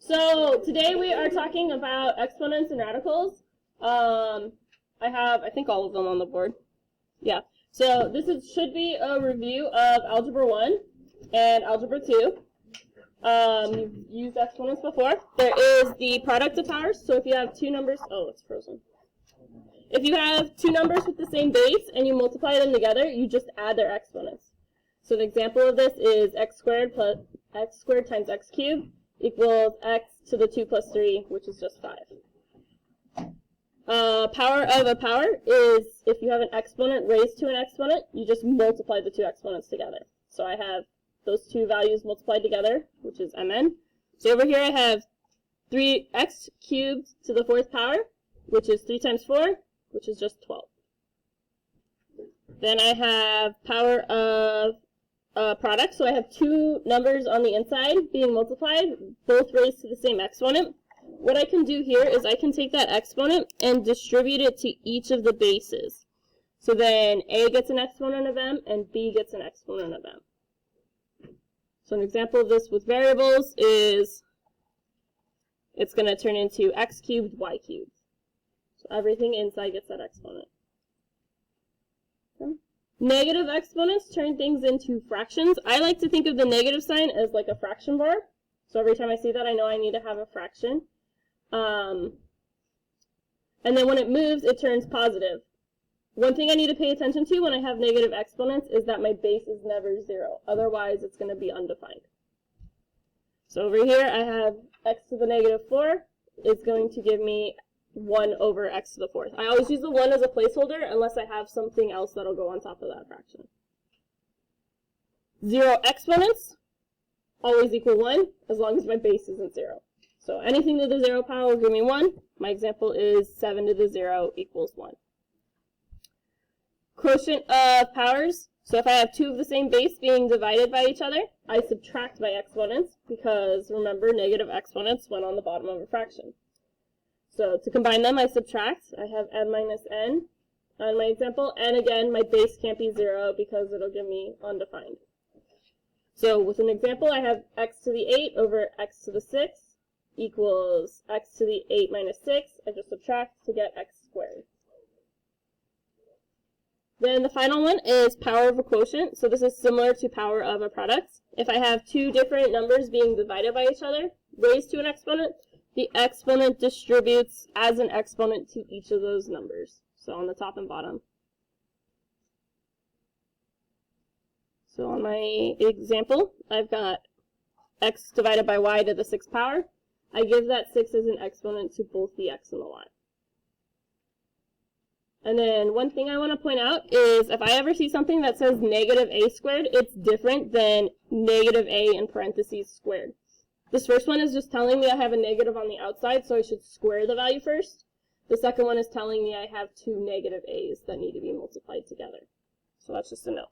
So today we are talking about exponents and radicals. I think all of them on the board. Yeah. So this should be a review of Algebra 1 and Algebra 2. You've used exponents before. There is the product of powers. So if you have two numbers, oh, it's frozen. If you have two numbers with the same base and you multiply them together, you just add their exponents. So an example of this is x squared times x cubed equals x to the 2 plus 3, which is just 5. Power of a power is if you have an exponent raised to an exponent, you just multiply the two exponents together. So I have those two values multiplied together, which is mn. So over here I have 3x cubed to the 4th power, which is 3 times 4, which is just 12. Then I have power of product, so I have two numbers on the inside being multiplied, both raised to the same exponent. What I can do here is I can take that exponent and distribute it to each of the bases. So then a gets an exponent of m and b gets an exponent of m. So an example of this with variables is it's going to turn into x cubed, y cubed. So everything inside gets that exponent. Okay. Negative exponents turn things into fractions. I like to think of the negative sign as like a fraction bar. So every time I see that, I know I need to have a fraction. And then when it moves, it turns positive. One thing I need to pay attention to when I have negative exponents is that my base is never 0. Otherwise, it's going to be undefined. So over here, I have x to the negative 4 is going to give me 1 over x to the 4th. I always use the 1 as a placeholder unless I have something else that'll go on top of that fraction. 0 exponents always equal 1 as long as my base isn't 0. So anything to the 0 power will give me 1. My example is 7 to the 0 equals 1. Quotient of powers. So if I have two of the same base being divided by each other, I subtract my exponents because, remember, negative exponents went on the bottom of a fraction. So to combine them, I subtract. I have m minus n on my example. And again, my base can't be 0 because it'll give me undefined. So with an example, I have x to the 8 over x to the 6 equals x to the 8 minus 6. I just subtract to get x squared. Then the final one is power of a quotient. So this is similar to power of a product. If I have two different numbers being divided by each other, raised to an exponent, the exponent distributes as an exponent to each of those numbers. So on the top and bottom. So on my example, I've got x divided by y to the 6th power. I give that 6 as an exponent to both the x and the y. And then one thing I want to point out is if I ever see something that says negative a squared, it's different than negative a in parentheses squared. This first one is just telling me I have a negative on the outside, so I should square the value first. The second one is telling me I have two negative a's that need to be multiplied together. So that's just a note.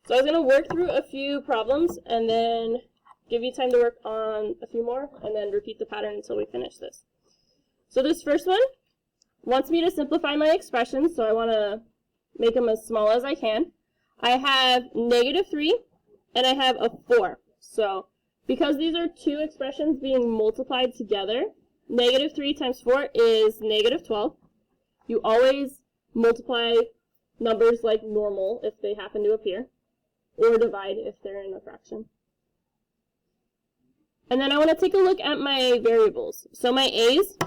So I was going to work through a few problems and then give you time to work on a few more and then repeat the pattern until we finish this. So this first one wants me to simplify my expressions, so I want to make them as small as I can. I have negative 3 and I have a 4. So because these are two expressions being multiplied together, negative 3 times 4 is negative 12. You always multiply numbers like normal if they happen to appear, or divide if they're in a fraction. And then I want to take a look at my variables. So my a's,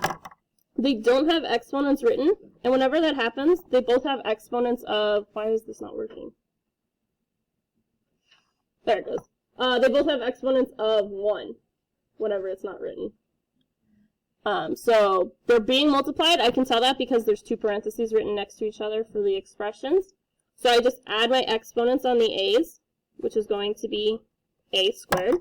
they don't have exponents written, and whenever that happens, they both have exponents of, why is this not working? There it goes. They both have exponents of 1 whenever it's not written. So they're being multiplied. I can tell that because there's two parentheses written next to each other for the expressions. So I just add my exponents on the a's, which is going to be a squared.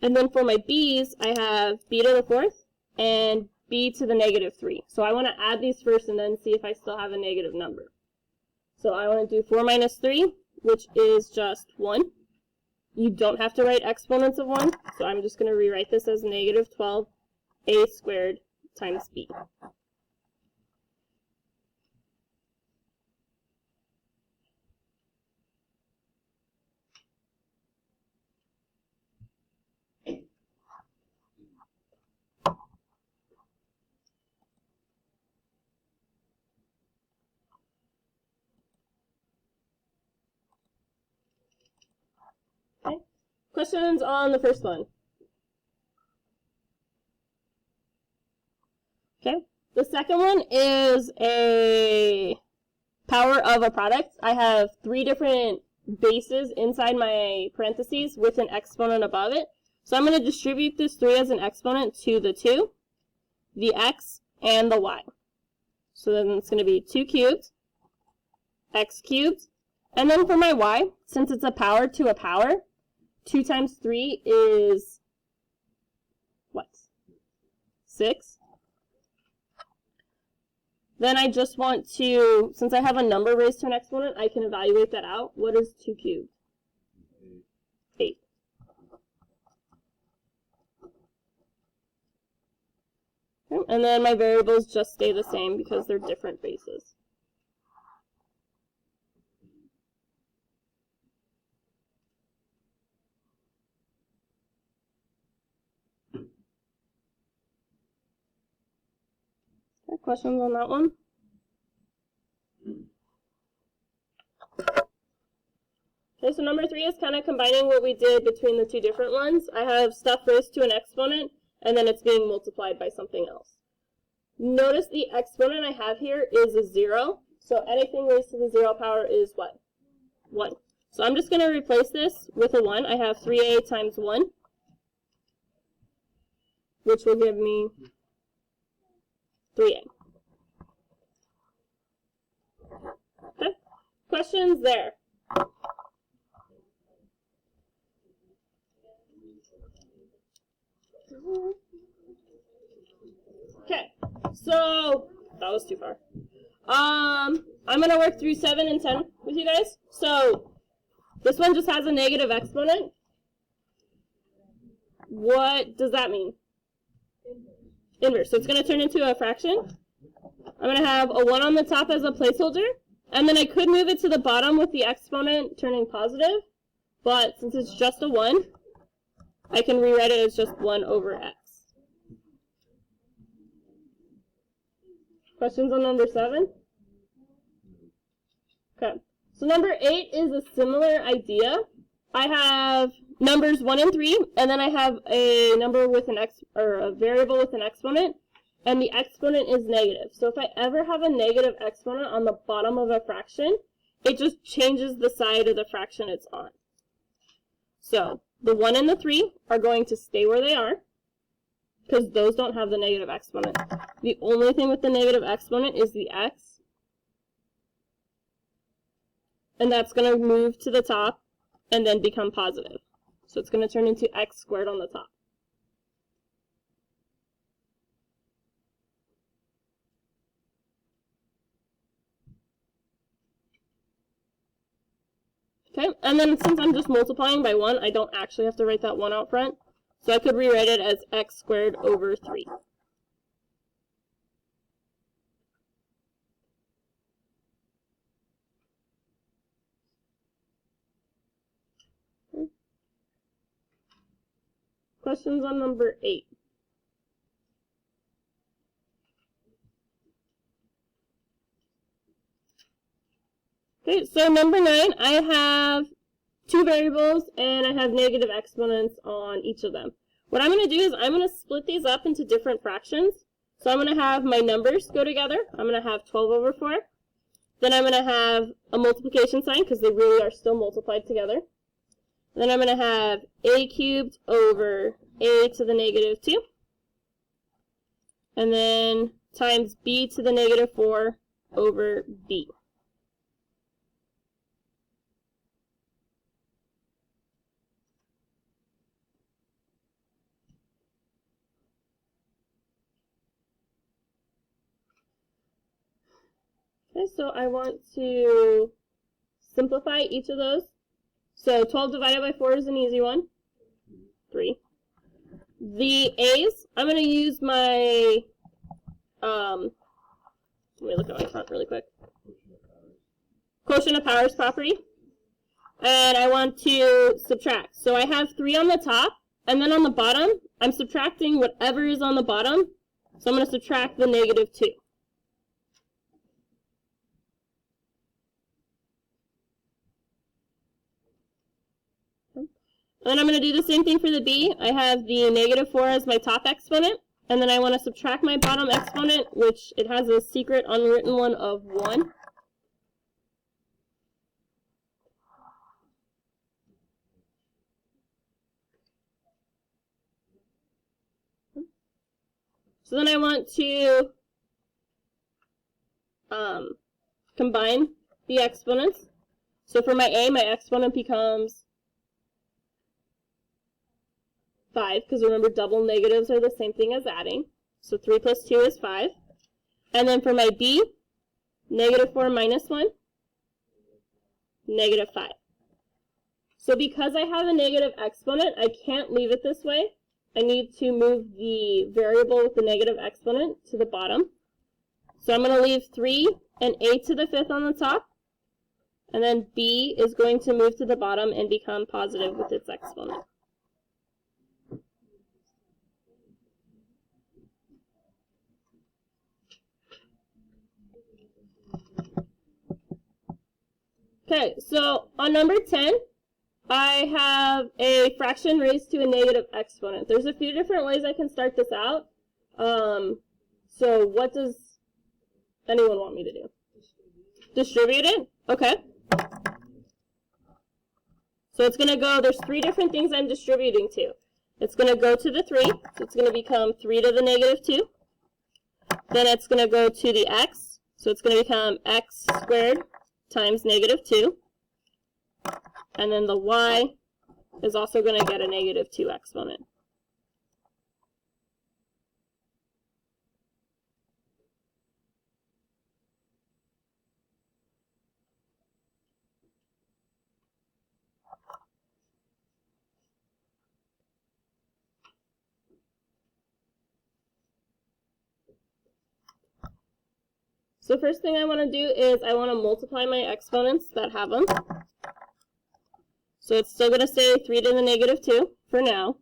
And then for my b's, I have b to the 4th and b to the negative 3. So I want to add these first and then see if I still have a negative number. So I want to do 4 minus 3, which is just 1. You don't have to write exponents of 1, so I'm just going to rewrite this as negative 12 a squared times b. Questions on the first one? Okay. The second one is a power of a product. I have 3 different bases inside my parentheses with an exponent above it. So I'm going to distribute this 3 as an exponent to the 2, the x, and the y. So then it's going to be 2 cubed, x cubed, and then for my y, since it's a power to a power, 2 times 3 is what? 6. Then I just want to, since I have a number raised to an exponent, I can evaluate that out. What is 2 cubed? 8. Okay. And then my variables just stay the same because they're different bases. Okay, questions on that one? Okay, so number 3 is kind of combining what we did between the 2 different ones. I have stuff raised to an exponent, and then it's being multiplied by something else. Notice the exponent I have here is a 0, so anything raised to the 0 power is what? 1. So I'm just going to replace this with a 1. I have 3a times 1, which will give me 3a. Okay, questions there? Okay, so that was too far. I'm going to work through 7 and 10 with you guys. So this one just has a negative exponent. What does that mean? Inverse. So it's going to turn into a fraction. I'm going to have a 1 on the top as a placeholder. And then I could move it to the bottom with the exponent turning positive. But since it's just a 1, I can rewrite it as just 1 over x. Questions on number 7? Okay. So number 8 is a similar idea. I have numbers 1 and 3, and then I have a number with an a variable with an exponent, and the exponent is negative. So if I ever have a negative exponent on the bottom of a fraction, it just changes the side of the fraction it's on. So the 1 and the 3 are going to stay where they are, because those don't have the negative exponent. The only thing with the negative exponent is the x, and that's going to move to the top and then become positive. So it's going to turn into x squared on the top. Okay, and then since I'm just multiplying by 1, I don't actually have to write that 1 out front. So I could rewrite it as x squared over 3. Okay. Questions on number 8? Okay, so number 9, I have 2 variables, and I have negative exponents on each of them. What I'm going to do is I'm going to split these up into different fractions. So I'm going to have my numbers go together. I'm going to have 12 over 4. Then I'm going to have a multiplication sign, because they really are still multiplied together. Then I'm going to have a cubed over a to the negative 2. And then times b to the negative 4 over b. Okay, so I want to simplify each of those. So 12 divided by 4 is an easy one. 3. The a's, I'm going to use my, let me look at my font really quick. Quotient of powers property. And I want to subtract. So I have 3 on the top, and then on the bottom, I'm subtracting whatever is on the bottom. So I'm going to subtract the negative 2. And then I'm going to do the same thing for the b. I have the negative 4 as my top exponent, and then I want to subtract my bottom exponent, which it has a secret unwritten one of 1. So then I want to combine the exponents. So for my a, my exponent becomes 5, because remember double negatives are the same thing as adding. So 3 plus 2 is 5. And then for my b, negative 4 minus 1, negative 5. So because I have a negative exponent, I can't leave it this way. I need to move the variable with the negative exponent to the bottom. So I'm going to leave 3 and a to the 5th on the top. And then b is going to move to the bottom and become positive with its exponent. Okay, so on number 10, I have a fraction raised to a negative exponent. There's a few different ways I can start this out. So what does anyone want me to do? Distribute it? Okay. So it's going to go, there's 3 different things I'm distributing to. It's going to go to the 3, so it's going to become 3 to the negative 2. Then it's going to go to the x, so it's going to become x squared times negative 2. And then the y is also going to get a negative 2 exponent. So first thing I want to do is I want to multiply my exponents that have them. So it's still going to say 3 to the negative 2 for now.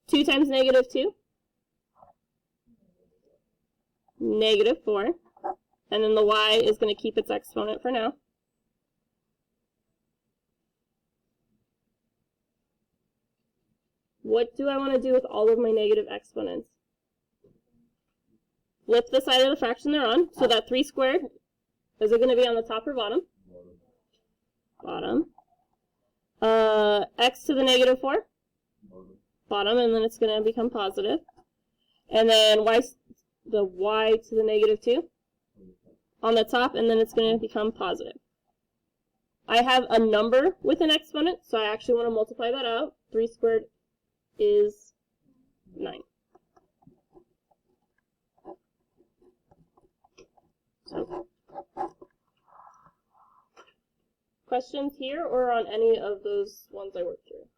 2 times negative 2, negative 4. And then the y is going to keep its exponent for now. What do I want to do with all of my negative exponents? Flip the side of the fraction they're on. So that 3 squared, is it going to be on the top or bottom? Bottom. X to the negative 4? Bottom, and then it's going to become positive. And then the y to the negative 2? On the top, and then it's going to become positive. I have a number with an exponent, so I actually want to multiply that out. 3 squared is 9. So, questions here or on any of those ones I worked through?